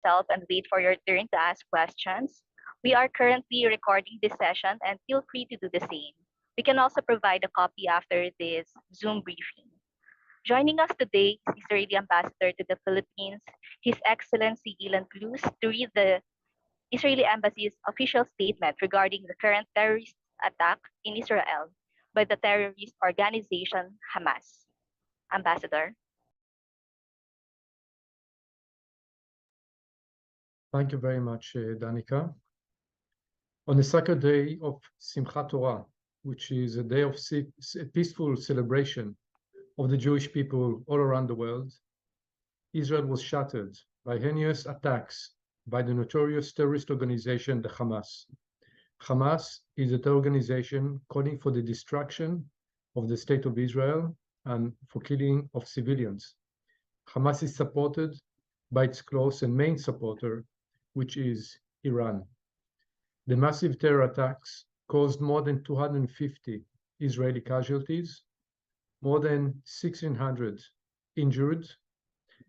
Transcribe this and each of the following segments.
yourself and wait for your turn to ask questions. We are currently recording this session and feel free to do the same. We can also provide a copy after this Zoom briefing. Joining us today is Israeli Ambassador to the Philippines, His Excellency Ilan Fluss, to read the Israeli Embassy's official statement regarding the current terrorist attack in Israel by the terrorist organization Hamas. Ambassador. Thank you very much, Danica. On the sacred day of Simchat Torah, which is a day of peaceful celebration of the Jewish people all around the world, Israel was shattered by heinous attacks by the notorious terrorist organization, the Hamas. Hamas is a terror organization calling for the destruction of the state of Israel and for killing of civilians. Hamas is supported by its close and main supporter, which is Iran. The massive terror attacks caused more than 250 Israeli casualties, more than 1,600 injured,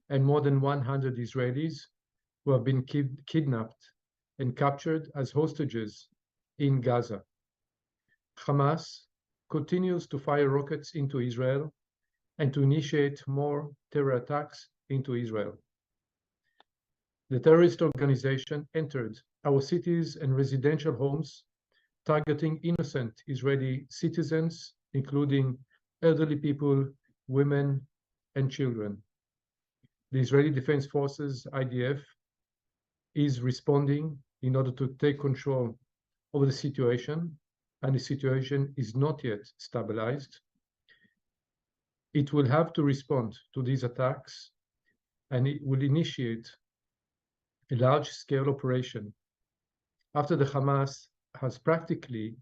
and more than 100 Israelis who have been kidnapped and captured as hostages in Gaza. Hamas continues to fire rockets into Israel and to initiate more terror attacks into Israel. The terrorist organization entered our cities and residential homes, targeting innocent Israeli citizens, including elderly people, women, and children. The Israeli Defense Forces, IDF, is responding in order to take control over the situation, and the situation is not yet stabilized. It will have to respond to these attacks, and it will initiate a large-scale operation after the Hamas has practically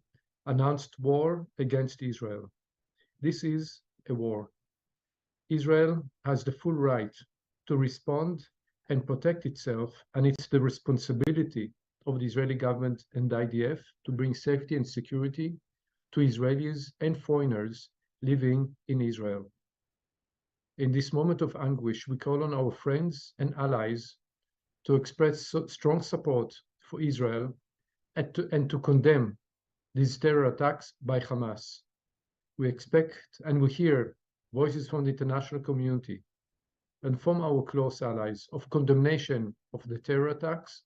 announced war against Israel. This is a war. Israel has the full right to respond and protect itself, and it's the responsibility of the Israeli government and the IDF to bring safety and security to Israelis and foreigners living in Israel. In this moment of anguish, we call on our friends and allies to express strong support for Israel and to condemn these terror attacks by Hamas. We expect and we hear voices from the international community and from our close allies of condemnation of the terror attacks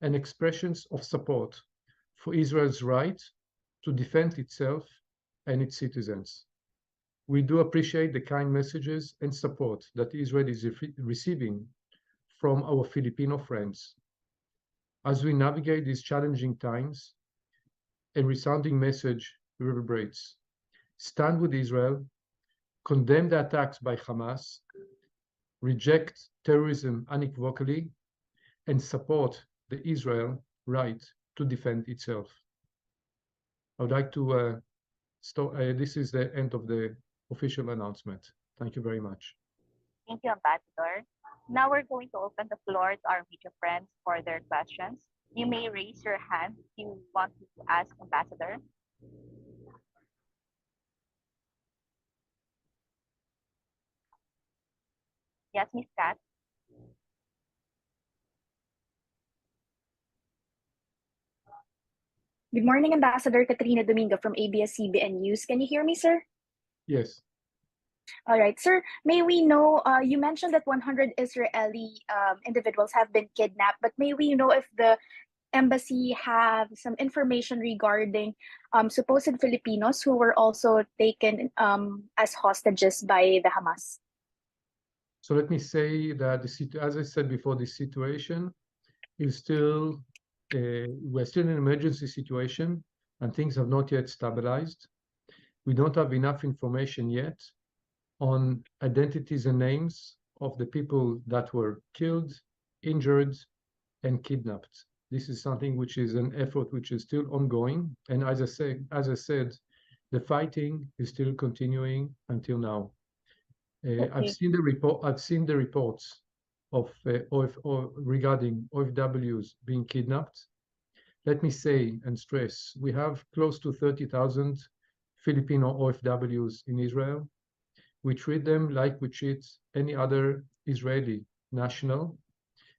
and expressions of support for Israel's right to defend itself and its citizens. We do appreciate the kind messages and support that Israel is receiving from our Filipino friends. As we navigate these challenging times, a resounding message reverberates. Stand with Israel, condemn the attacks by Hamas, reject terrorism unequivocally, and support the Israel right to defend itself. I would like to stop. This is the end of the official announcement. Thank you very much. Thank you, Ambassador. Now we're going to open the floor to our media friends for their questions. You may raise your hand if you want to ask Ambassador. Yes, Ms. Kat. Good morning, Ambassador Katrina Domingo from ABS-CBN News. Can you hear me, sir? Yes. All right, sir. May we know, you mentioned that 100 Israeli individuals have been kidnapped, but may we know if the embassy have some information regarding supposed Filipinos who were also taken as hostages by the Hamas? So let me say that, as I said before, the situation is still, we're still in an emergency situation and things have not yet stabilized. We don't have enough information yet on identities and names of the people that were killed, injured, and kidnapped. This is something which is an effort which is still ongoing. And as I said, the fighting is still continuing until now. Okay. I've seen the reports of regarding OFWs being kidnapped. Let me say and stress, we have close to 30,000 Filipino OFWs in Israel. We treat them like we treat any other Israeli national.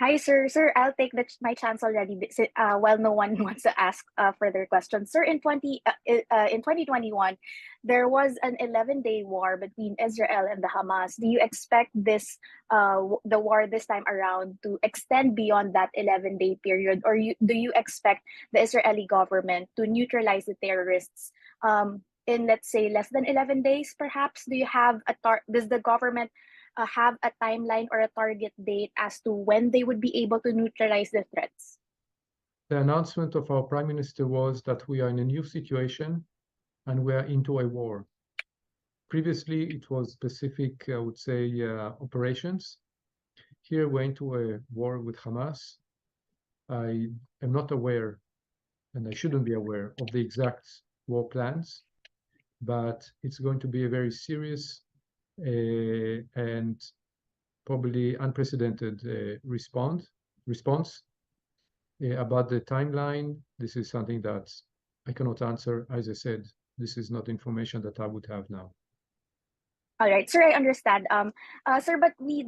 Hi, sir. Sir, I'll take my chance already while no one wants to ask further questions. Sir, in 2021, there was an 11-day war between Israel and the Hamas. Do you expect the war this time around to extend beyond that 11-day period, or do you expect the Israeli government to neutralize the terrorists in, let's say, less than 11 days, perhaps? Does the government have a timeline or a target date as to when they would be able to neutralize the threats? The announcement of our Prime Minister was that we are in a new situation and we are into a war. Previously, it was specific, I would say, operations. Here we're into a war with Hamas. I am not aware, and I shouldn't be aware, of the exact war plans, but it's going to be a very serious and probably unprecedented response. About the timeline, this is something that I cannot answer. As I said, this is not information that I would have now. All right, sir, I understand. Sir, but we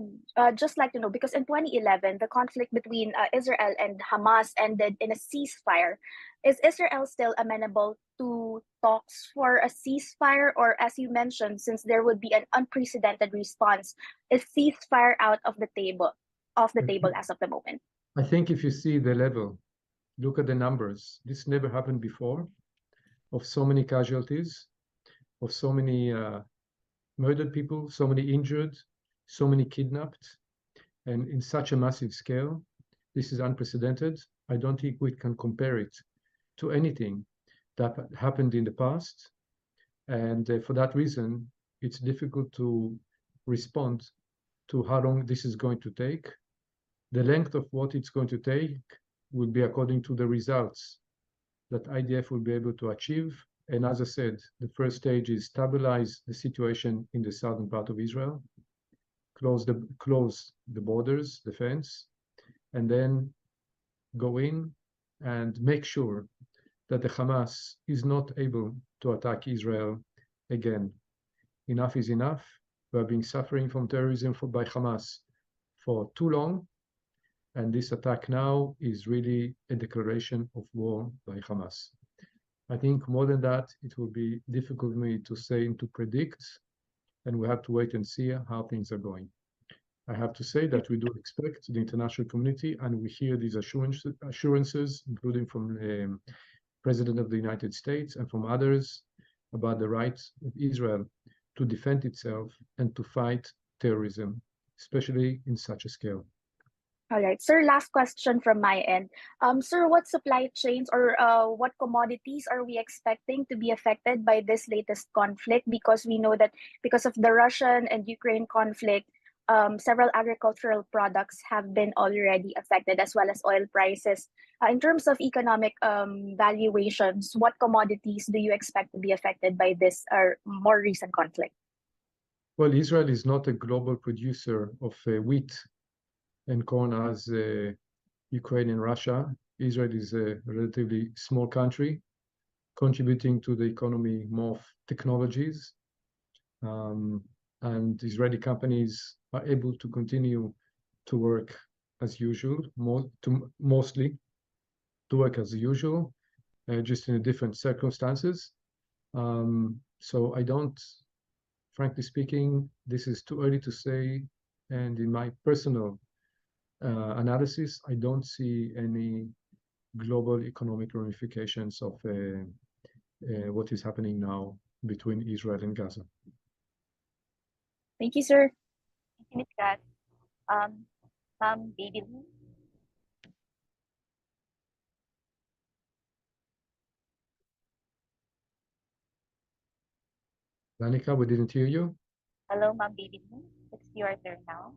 just like to know, because in 2011, the conflict between Israel and Hamas ended in a ceasefire. Is Israel still amenable to talks for a ceasefire? Or as you mentioned, since there would be an unprecedented response, is ceasefire off the table as of the moment? I think if you see the level, look at the numbers. This never happened before, of so many casualties, of so many murdered people, so many injured, so many kidnapped, and in such a massive scale. This is unprecedented. I don't think we can compare it to anything that happened in the past. And for that reason, it's difficult to respond to how long this is going to take. The length of what it's going to take will be according to the results that IDF will be able to achieve. And as I said, the first stage is stabilize the situation in the southern part of Israel, close the borders, the fence, and then go in and make sure that the Hamas is not able to attack Israel again. Enough is enough. We have been suffering from terrorism by Hamas for too long, and this attack now is really a declaration of war by Hamas. I think more than that, it will be difficult for me to say and to predict, and we have to wait and see how things are going. I have to say that we do expect the international community, and we hear these assurances, including from the President of the United States and from others, about the right of Israel to defend itself and to fight terrorism, especially in such a scale. All right, sir, last question from my end. Sir, what supply chains or what commodities are we expecting to be affected by this latest conflict? Because we know that because of the Russian and Ukraine conflict, several agricultural products have been already affected, as well as oil prices. In terms of economic valuations, what commodities do you expect to be affected by this more recent conflict? Well, Israel is not a global producer of wheat and corn as Ukraine and Russia. Israel is a relatively small country, contributing to the economy more of technologies. And Israeli companies are able to continue to work as usual, mostly to work as usual, just in different circumstances. So I don't, frankly speaking, this is too early to say. And in my personal analysis, I don't see any global economic ramifications of what is happening now between Israel and Gaza. Thank you, sir. Thank you, Ms. Kat. Ma'am Baby Lou. Danica, we didn't hear you. Hello, Ma'am Baby Lou. It's your turn now.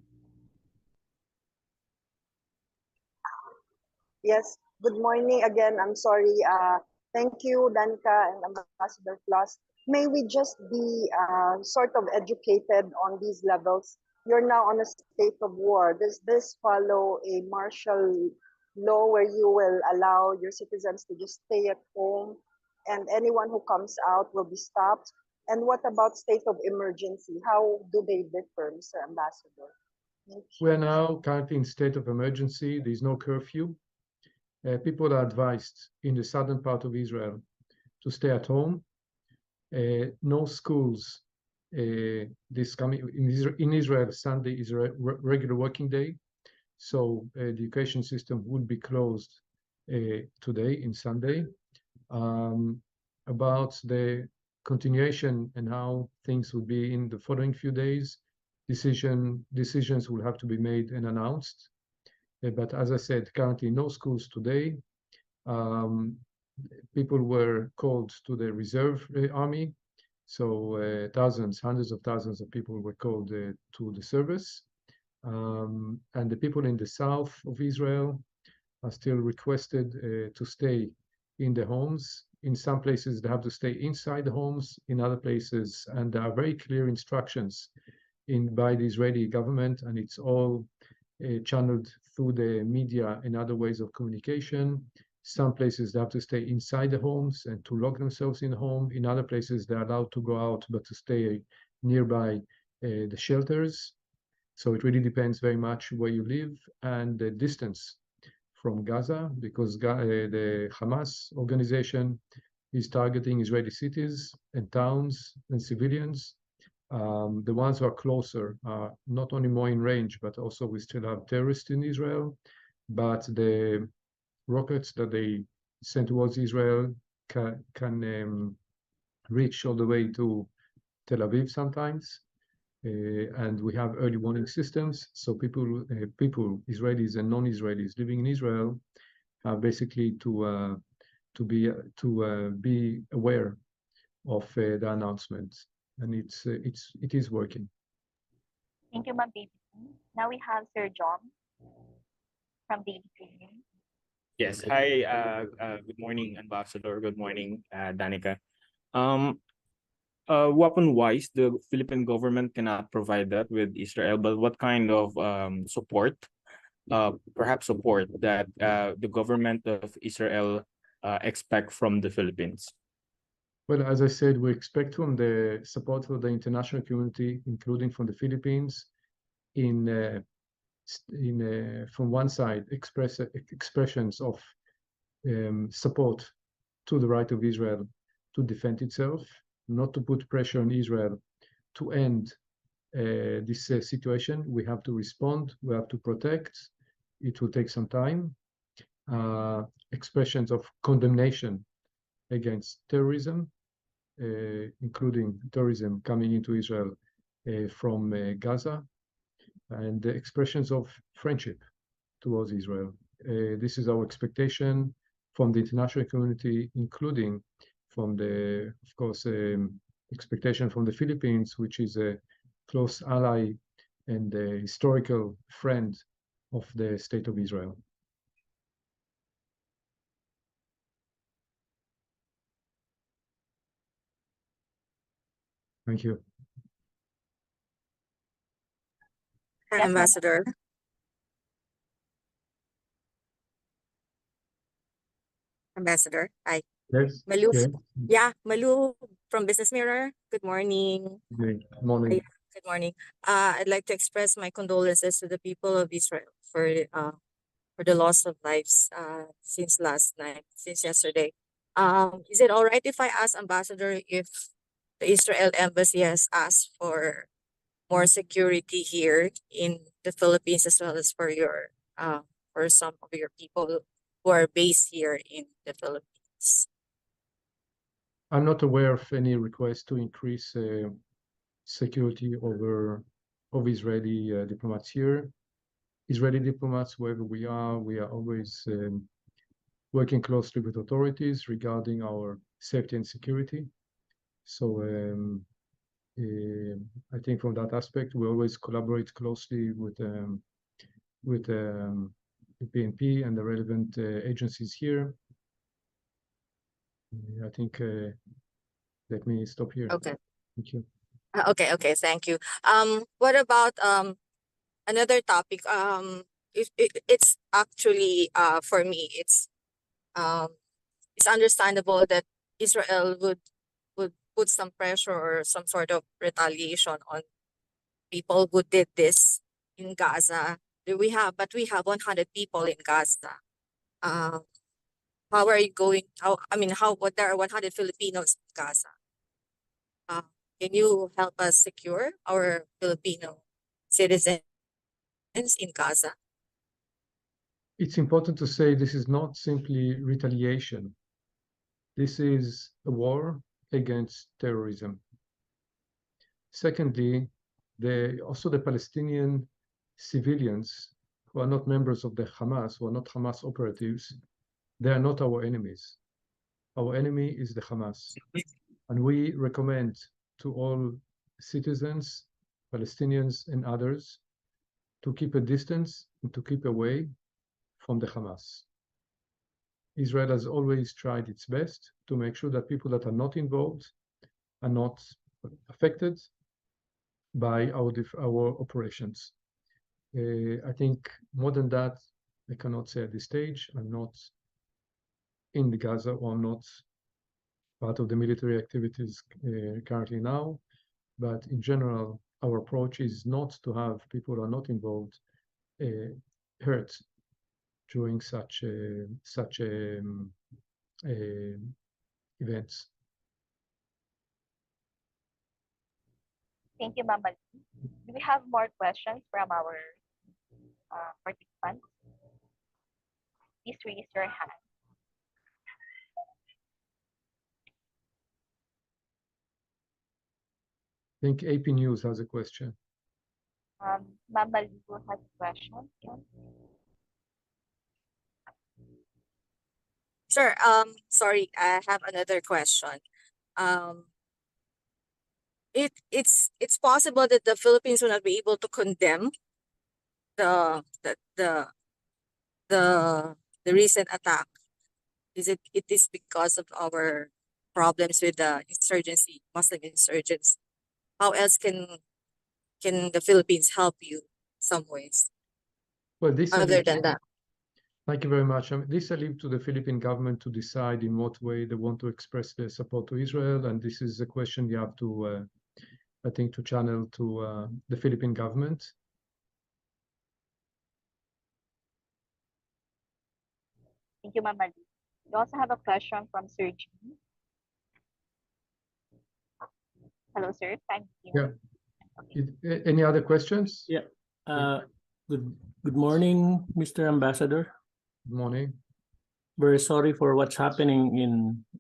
Yes, good morning again. I'm sorry. Thank you, Danica and Ambassador Plus. May we just be sort of educated on these levels? You're now on a state of war. Does this follow a martial law where you will allow your citizens to just stay at home and anyone who comes out will be stopped? And what about state of emergency? How do they differ, Mr. Ambassador? We are now currently in state of emergency. There is no curfew. People are advised in the southern part of Israel to stay at home. No schools this coming in Israel. Sunday is a regular working day, so the education system would be closed today in Sunday. About the continuation and how things will be in the following few days, decisions will have to be made and announced. But as I said, currently no schools today. People were called to the reserve army. So thousands, hundreds of thousands of people were called to the service. And the people in the south of Israel are still requested to stay in the homes. In some places, they have to stay inside the homes. In other places, and there are very clear instructions by the Israeli government, and it's all channeled through the media and other ways of communication. Some places they have to stay inside the homes and to lock themselves in the home. In other places, they're allowed to go out, but to stay nearby the shelters. So it really depends very much where you live and the distance from Gaza, because the Hamas organization is targeting Israeli cities and towns and civilians. The ones who are closer are not only more in range, but also we still have terrorists in Israel. But the rockets that they send towards Israel can reach all the way to Tel Aviv sometimes. And we have early warning systems. So people, Israelis and non-Israelis living in Israel, are basically to be aware of the announcement, and it is working. Thank you, Ma'am Baby. Now we have Sir John from Daily Tribune. Yes. Hi. Good morning, Ambassador. Good morning, Danica. Weapon-wise, the Philippine government cannot provide that with Israel, but what kind of support, perhaps support that the government of Israel expect from the Philippines? Well, as I said, we expect from the support of the international community, including from the Philippines, from one side, expressions of support to the right of Israel to defend itself, not to put pressure on Israel to end this situation. We have to respond, we have to protect. It will take some time. Expressions of condemnation against terrorism, including terrorism coming into Israel from Gaza, and the expressions of friendship towards Israel. This is our expectation from the international community, including from the, of course, expectation from the Philippines, which is a close ally and a historical friend of the State of Israel. Thank you. Yes, ma'am. Ambassador. Ambassador, hi. Yes. Malu, Yes. yeah, Malu from Business Mirror. Good morning. Good morning. Good morning. I'd like to express my condolences to the people of Israel for the loss of lives since last night, since yesterday. Is it all right if I ask Ambassador if the Israel Embassy has asked for more security here in the Philippines, as well as for your for some of your people who are based here in the Philippines? I'm not aware of any request to increase security of Israeli diplomats here. Israeli diplomats, wherever we are always working closely with authorities regarding our safety and security. So I think from that aspect, we always collaborate closely with the PNP and the relevant agencies here. I think let me stop here. Okay. Thank you. Okay, thank you. What about another topic? It's actually for me, it's understandable that Israel would put some pressure or some sort of retaliation on people who did this in Gaza. But we have 100 people in Gaza. How are you going? What there are 100 Filipinos in Gaza? Can you help us secure our Filipino citizens in Gaza? It's important to say this is not simply retaliation. This is a war against terrorism. Secondly, also the Palestinian civilians who are not members of the Hamas, who are not Hamas operatives, they are not our enemies. Our enemy is the Hamas. And we recommend to all citizens, Palestinians and others, to keep a distance and to keep away from the Hamas. Israel has always tried its best to make sure that people that are not involved are not affected by our operations. I think more than that, I cannot say at this stage. I'm not in the Gaza, or I'm not part of the military activities currently now. But in general, our approach is not to have people who are not involved hurt during such events. Thank you, Ma'am Mali. Do we have more questions from our participants? Please raise your hand. I think AP News has a question. Ma'am Malibu has a question. Yeah. Sure. Sorry, I have another question. It's possible that the Philippines will not be able to condemn the recent attack. It is because of our problems with the insurgency, Muslim insurgents. How else can the Philippines help you some ways Well, this other than that? Thank you very much. This I leave to the Philippine government to decide in what way they want to express their support to Israel, and this is a question you have to, I think, to channel to the Philippine government. Thank you, Ma'am Mali. We also have a question from Sir G. Hello, sir. Thank you. Yeah. Any other questions? Yeah. Good morning, Mr. Ambassador. Good morning. Very sorry for what's happening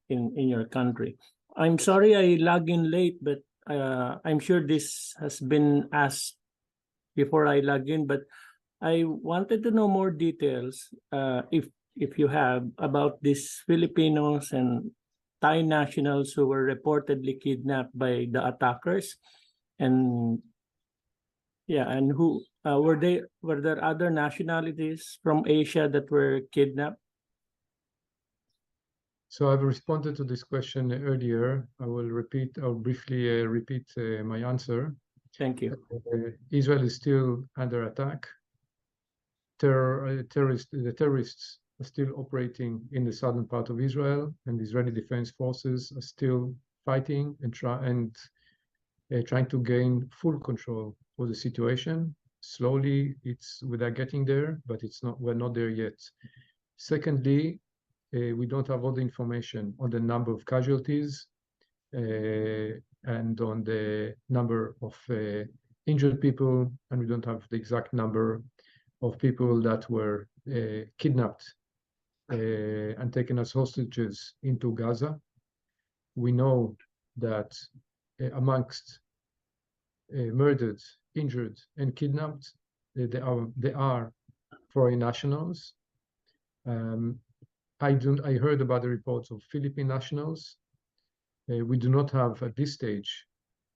in your country. I'm sorry I log in late, but I'm sure this has been asked before I log in, but I wanted to know more details, if you have, about these Filipinos and Thai nationals who were reportedly kidnapped by the attackers, and who were there other nationalities from Asia that were kidnapped? So I've responded to this question earlier. I'll briefly repeat my answer. Thank you. Israel is still under attack. The terrorists are still operating in the southern part of Israel, and the Israeli Defense Forces are still fighting and trying to gain full control of the situation. Slowly, they're getting there, but we're not there yet. Secondly, we don't have all the information on the number of casualties and on the number of injured people, and we don't have the exact number of people that were kidnapped and taken as hostages into Gaza. We know that amongst murdered, injured, and kidnapped, there are foreign nationals. I heard about the reports of Philippine nationals. We do not have at this stage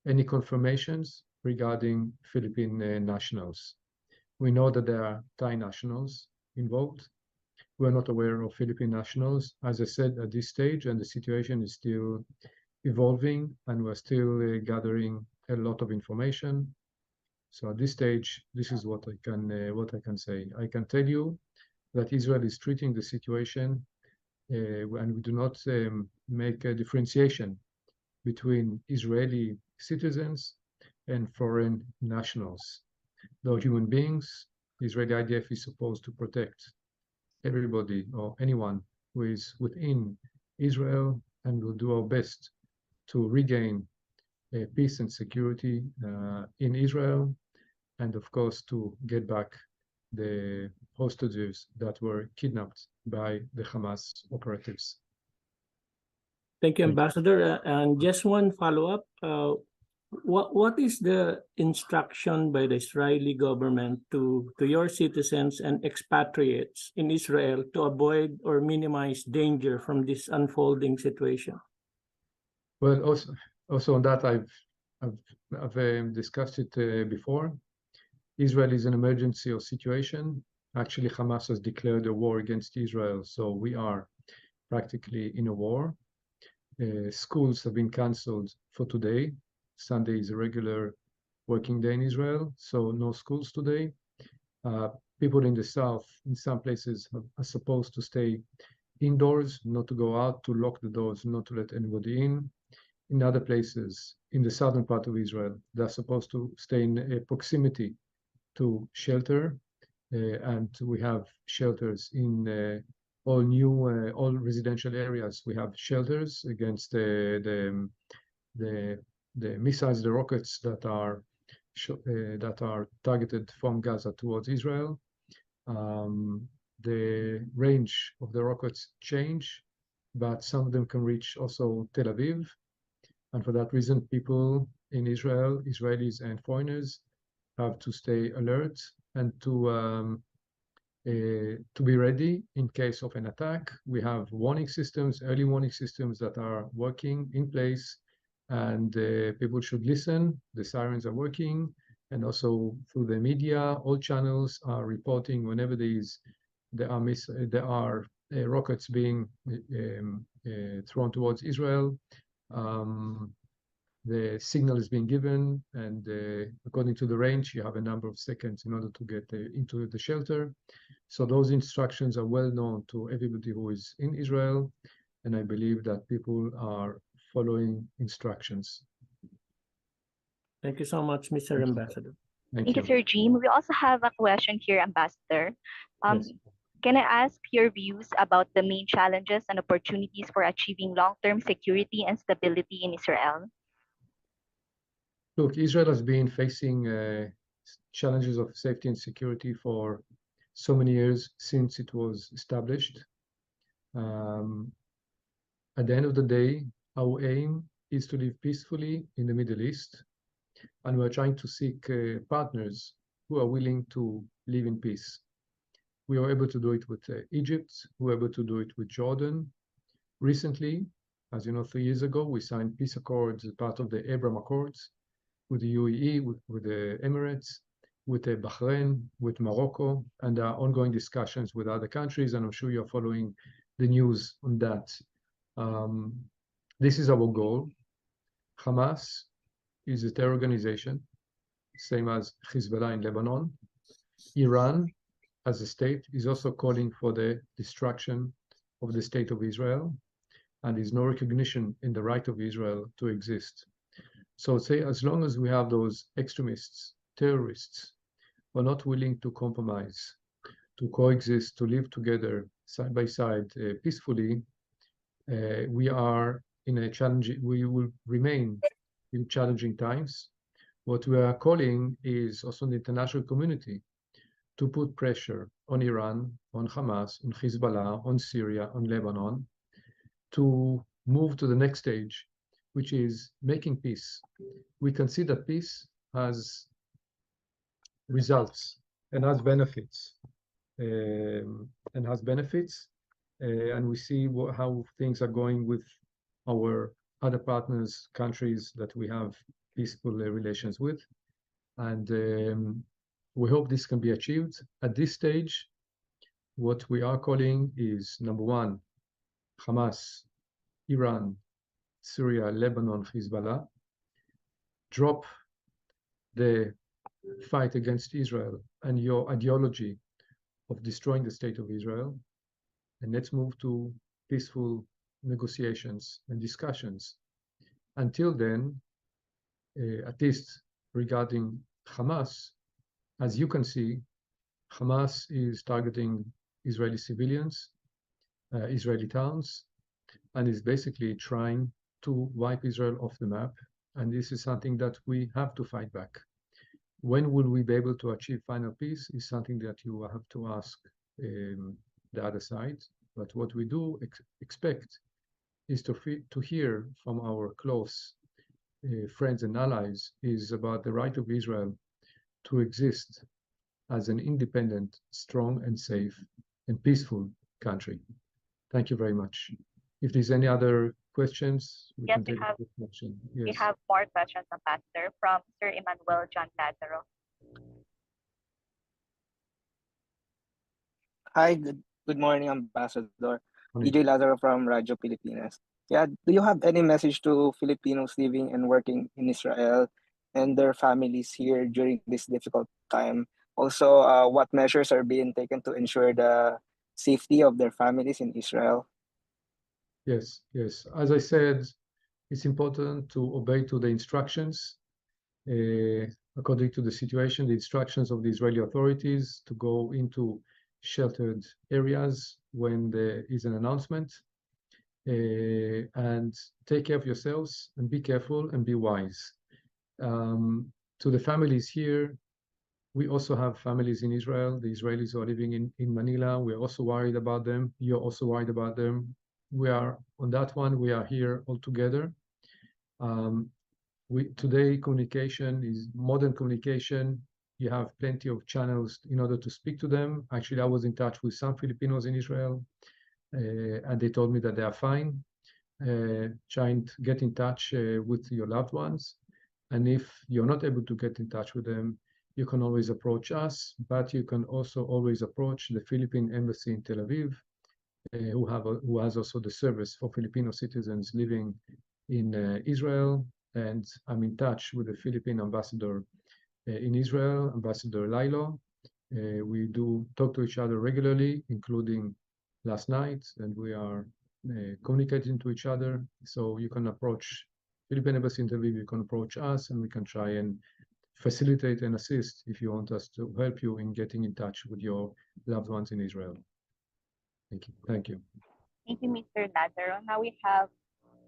any confirmations regarding Philippine nationals. We know that there are Thai nationals involved. We're not aware of Philippine nationals, as I said, at this stage, and the situation is still evolving, and we're still gathering a lot of information. So at this stage, this is what I can say. I can tell you that Israel is treating the situation, and we do not make a differentiation between Israeli citizens and foreign nationals. They're human beings. The Israeli IDF is supposed to protect everybody or anyone who is within Israel, and we'll do our best to regain peace and security in Israel, and of course to get back the hostages that were kidnapped by the Hamas operatives. Thank you, Thank you. Ambassador. And just one follow-up. What is the instruction by the Israeli government to your citizens and expatriates in Israel to avoid or minimize danger from this unfolding situation? Well, also on that, I've discussed it before. Israel is an emergency or situation. Actually, Hamas has declared a war against Israel, so we are practically in a war. Schools have been cancelled for today. Sunday is a regular working day in Israel, so no schools today. People in the south, in some places, are supposed to stay indoors, not to go out, to lock the doors, not to let anybody in. In other places, in the southern part of Israel, they're supposed to stay in proximity to shelter, and we have shelters in all residential areas. We have shelters against the missiles, the rockets that are targeted from Gaza towards Israel. The range of the rockets change, but some of them can reach also Tel Aviv. And for that reason, people in Israel, Israelis and foreigners, have to stay alert and to be ready in case of an attack. We have warning systems, early warning systems that are working in place, and people should listen. The sirens are working, and also through the media, all channels are reporting whenever there are rockets being thrown towards Israel. The signal is being given, and according to the range, you have a number of seconds in order to get into the shelter. So those instructions are well known to everybody who is in Israel, and I believe that people are following instructions. Thank you so much, Mr. Thank you. Ambassador. Thank you, Sir Jim. We also have a question here, Ambassador. Yes. Can I ask your views about the main challenges and opportunities for achieving long-term security and stability in Israel? Look, Israel has been facing challenges of safety and security for so many years since it was established. At the end of the day, our aim is to live peacefully in the Middle East, and we're trying to seek partners who are willing to live in peace. We were able to do it with Egypt. We were able to do it with Jordan. Recently, as you know, 3 years ago, we signed peace accords as part of the Abraham Accords with the UAE, with the Emirates, with Bahrain, with Morocco, and there are ongoing discussions with other countries, and I'm sure you're following the news on that. This is our goal. Hamas is a terror organization, same as Hezbollah in Lebanon. Iran, as a state, is also calling for the destruction of the state of Israel, and there's no recognition in the right of Israel to exist. So say, as long as we have those extremists, terrorists, who are not willing to compromise, to coexist, to live together side by side peacefully, we will remain in challenging times. What we are calling is also the international community to put pressure on Iran, on Hamas, on Hezbollah, on Syria, on Lebanon, to move to the next stage, which is making peace. We can see that peace has results and has benefits, and we see how things are going with our other partners, countries that we have peaceful relations with, and we hope this can be achieved. At this stage, what we are calling is, number one, Hamas, Iran, Syria, Lebanon, Hezbollah, drop the fight against Israel and your ideology of destroying the state of Israel, and let's move to peaceful negotiations and discussions. Until then, at least regarding Hamas, as you can see, Hamas is targeting Israeli civilians, Israeli towns, and is basically trying to wipe Israel off the map. And this is something that we have to fight back. When will we be able to achieve final peace is something that you have to ask the other side. But what we do expect is to hear from our close friends and allies is about the right of Israel to exist as an independent, strong and safe and peaceful country. Thank you very much. If there's any other questions, we Yes, can take the question. we Yes. have more questions, Ambassador, from Sir Emmanuel John Lazaro. Hi, good morning, Ambassador. Morning. EJ Lazaro from Radyo Pilipinas. Yeah, do you have any message to Filipinos living and working in Israel and their families here during this difficult time? Also, what measures are being taken to ensure the safety of their families in Israel? Yes, yes. As I said, it's important to obey to the instructions according to the situation, the instructions of the Israeli authorities to go into sheltered areas when there is an announcement, and take care of yourselves and be careful and be wise. To the families here, we also have families in Israel. The Israelis who are living in Manila, we're also worried about them. You're also worried about them. We are on that one. We are here all together. Today, communication is modern communication. You have plenty of channels in order to speak to them. Actually, I was in touch with some Filipinos in Israel, and they told me that they are fine. Trying to get in touch with your loved ones. And if you're not able to get in touch with them, you can always approach us, but you can also always approach the Philippine Embassy in Tel Aviv, who has also the service for Filipino citizens living in Israel. And I'm in touch with the Philippine ambassador in Israel, Ambassador Lilo. We do talk to each other regularly, including last night, and we are communicating to each other. So you can approach Philippine Embassy in Tel Aviv, you can approach us, and we can try and facilitate and assist if you want us to help you in getting in touch with your loved ones in Israel. Thank you. Thank you. Thank you, Mr. Lazaro. Now we have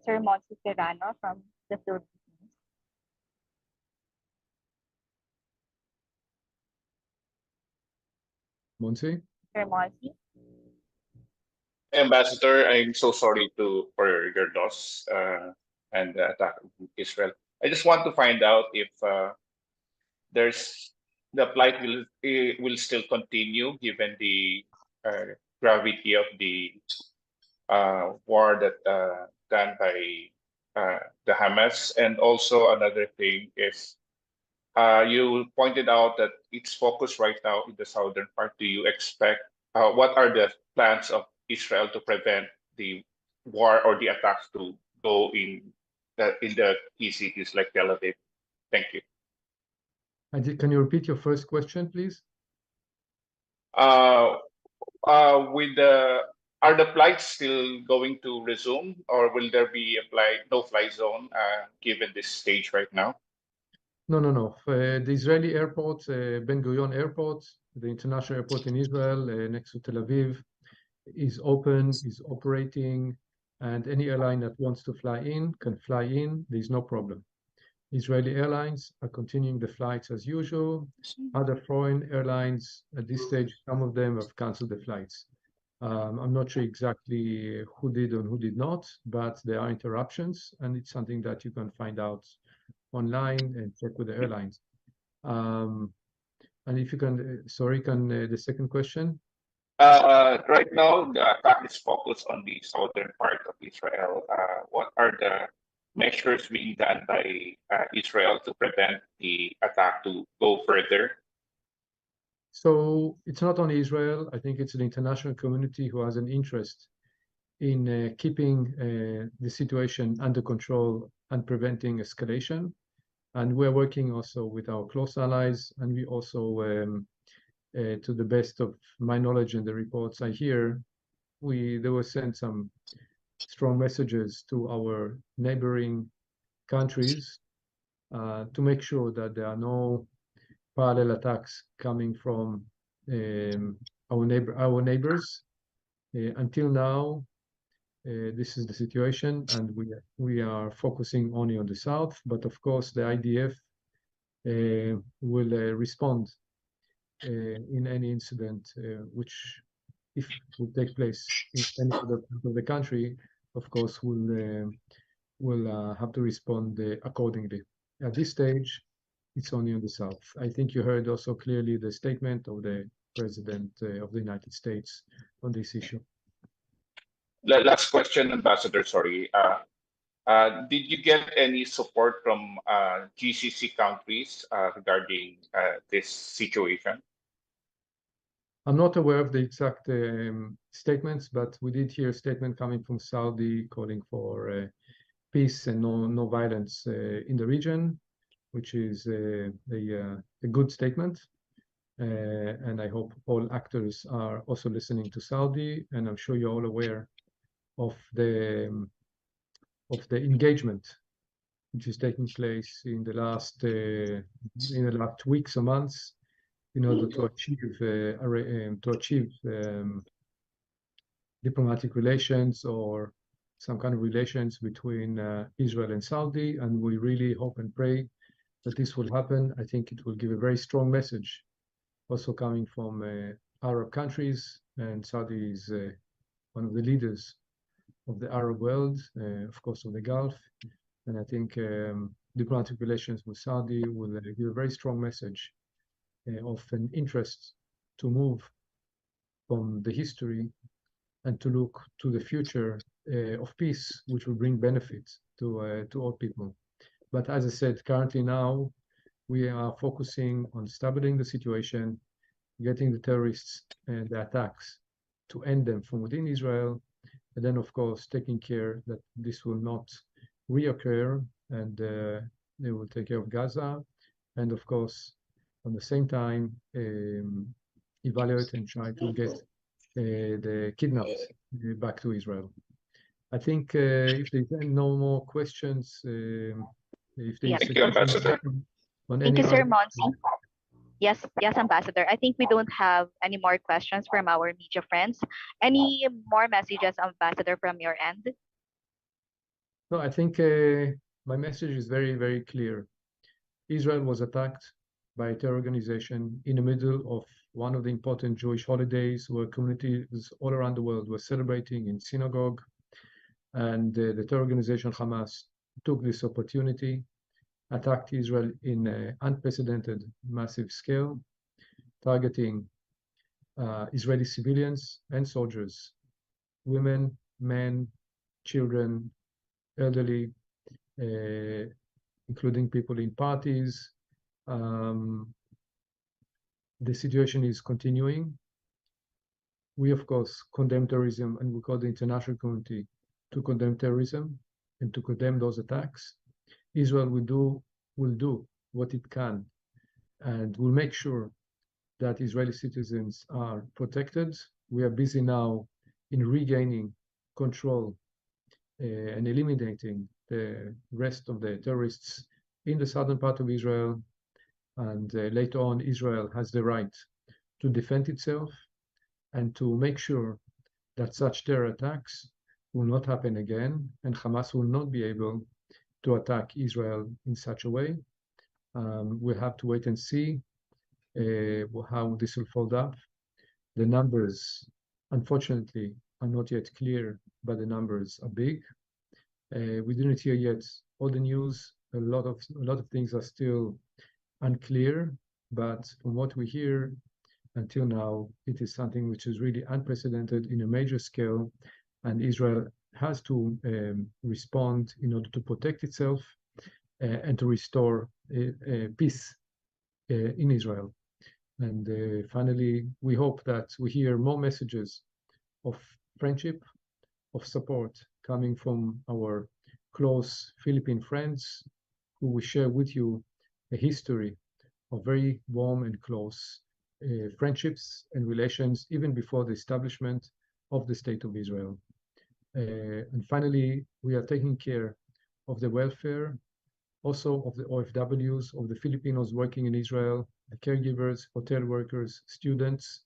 Sir Monsi Serrano from the Philippines. Monsi? Sir Monsi. Ambassador, I'm so sorry for your loss and the attack of Israel. I just want to find out if there's the plight will still continue given the gravity of the war that done by the Hamas, and also another thing is you pointed out that it's focused right now in the southern part. Do you expect what are the plans of Israel to prevent the war or the attacks to go in the key cities like Tel Aviv? Thank you. Can you repeat your first question, please? With are the flights still going to resume, or will there be a no-fly zone given this stage right now? No, no, no. The Israeli airport, Ben Gurion Airport, the international airport in Israel next to Tel Aviv, is open, is operating, and any airline that wants to fly in can fly in. There's no problem. Israeli airlines are continuing the flights as usual. Other foreign airlines, at this stage, some of them have canceled the flights. I'm not sure exactly who did and who did not, but there are interruptions, and it's something that you can find out online and check with the airlines. And if you can, sorry, the second question? Right now, the attack is focused on the southern part of Israel. What are the measures being done by Israel to prevent the attack to go further? So it's not only Israel. I think it's the international community who has an interest in keeping the situation under control and preventing escalation. And we're working also with our close allies, and we also, to the best of my knowledge and the reports I hear, they were sent some strong messages to our neighboring countries to make sure that there are no parallel attacks coming from our neighbors. Until now, this is the situation, and we are focusing only on the south. But of course, the IDF will respond in any incident which, if will take place in any other part of the country, of course, will have to respond accordingly. At this stage, it's only on the south. I think you heard also clearly the statement of the President of the United States on this issue. Last question, Ambassador. Sorry. Did you get any support from GCC countries regarding this situation? I'm not aware of the exact statements, but we did hear a statement coming from Saudi calling for peace and no violence in the region, which is a good statement. And I hope all actors are also listening to Saudi, and I'm sure you're all aware of the engagement which is taking place in the last weeks or months in order to achieve diplomatic relations or some kind of relations between Israel and Saudi, and we really hope and pray that this will happen. I think it will give a very strong message, also coming from Arab countries, and Saudi is one of the leaders of the Arab world, of course, of the Gulf, and I think diplomatic relations with Saudi will give a very strong message of an interest to move from the history and to look to the future of peace, which will bring benefits to all people. But as I said, currently now, we are focusing on stabilizing the situation, getting the terrorists and the attacks to end them from within Israel, and then, of course, taking care that this will not reoccur, and they will take care of Gaza, and of course, at the same time, evaluate and try to get the kidnapped back to Israel. I think if there's no more questions, if there's Thank you, Ambassador. Thank you, Sir Monsi. Yes, Ambassador. I think we don't have any more questions from our media friends. Any more messages, Ambassador, from your end? No, I think my message is very, very clear. Israel was attacked by a terror organization in the middle of one of the important Jewish holidays where communities all around the world were celebrating in synagogue. And the terror organization Hamas took this opportunity, attacked Israel in an unprecedented massive scale, targeting Israeli civilians and soldiers, women, men, children, elderly, including people in parties. The situation is continuing. We, of course, condemn terrorism, and we call the international community to condemn terrorism and to condemn those attacks. Israel will do what it can, and will make sure that Israeli citizens are protected. We are busy now in regaining control and eliminating the rest of the terrorists in the southern part of Israel. And later on, Israel has the right to defend itself and to make sure that such terror attacks will not happen again, and Hamas will not be able to attack Israel in such a way. We'll have to wait and see how this will fold up. The numbers, unfortunately, are not yet clear, but the numbers are big. We didn't hear yet all the news. A lot of things are still unclear, but from what we hear until now, it is something which is really unprecedented in a major scale, and Israel has to respond in order to protect itself and to restore peace in Israel. And finally, we hope that we hear more messages of friendship, of support coming from our close Philippine friends who will share with you a history of very warm and close friendships and relations even before the establishment of the State of Israel. And finally, we are taking care of the welfare also of the OFWs, of the Filipinos working in Israel, the caregivers, hotel workers, students,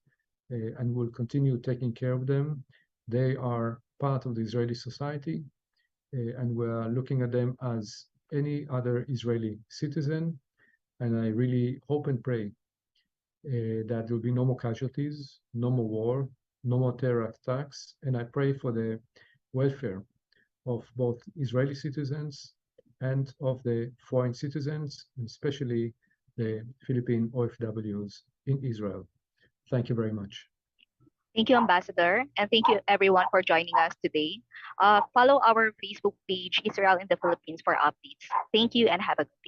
and we'll continue taking care of them. They are part of the Israeli society, and we're looking at them as any other Israeli citizen. And I really hope and pray that there will be no more casualties, no more war, no more terror attacks, and I pray for the welfare of both Israeli citizens and of the foreign citizens, especially the Philippine OFWs in Israel. Thank you very much. Thank you, Ambassador, and thank you everyone for joining us today. Follow our Facebook page, Israel in the Philippines, for updates. Thank you and have a good day.